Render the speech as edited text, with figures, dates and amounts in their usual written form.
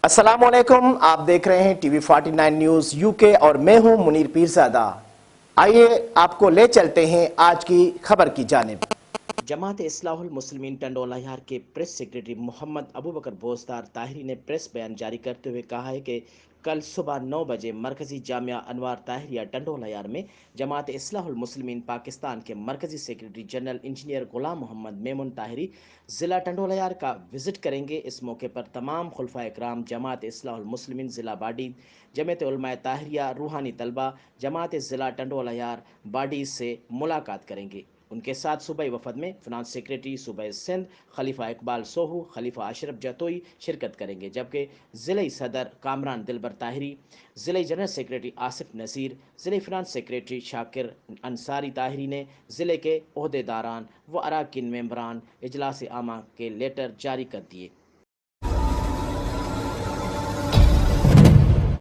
अस्सलामुअलैकुम, आप देख रहे हैं टीवी 49 न्यूज यूके और मैं हूं मुनीर पीरजादा। आइए आपको ले चलते हैं आज की खबर की जानिब। जमात इस्लाहुल मुस्लिमीन टंडोला यार के प्रेस सेक्रेटरी मोहम्मद अबू बकर बोजदार ताहिरी ने प्रेस बयान जारी करते हुए कहा है कि कल सुबह 9 बजे मरकजी जामिया अनवार ताहिरिया टंडोला यार में जमात इस्लाहुल मुस्लिमीन पाकिस्तान के मरकजी सेक्रेटरी जनरल इंजीनियर गुलाम मोहम्मद मेमुन ताहिरी ज़िला टंडोला यार का विज़िट करेंगे। इस मौके पर तमाम खुलफाए कराम, जमात इस्लाहुल मुस्लिमीन ज़िला बाडी, जमात उलमाए ताहिरिया, रूहानी तलबा, जमात ज़िला टंडोला यार बाडी से मुलाकात करेंगे। उनके साथ सूबाई वफद में फिनांस सेक्रेटरी सूबाई सिंध खलीफा इकबाल सोहू, खलीफा अशरफ जतोई शिरकत करेंगे, जबकि ज़िले सदर कामरान दिलबर ताहिरी, ज़िले जनरल सेक्रेटरी आसिफ नसीर, ज़िले फिनांस सेक्रेटरी शाकिर अंसारी ताहिरी ने ज़िले के ओहदेदारान व अराकिन मेंबरान इजलास आमा के लेटर जारी कर दिए।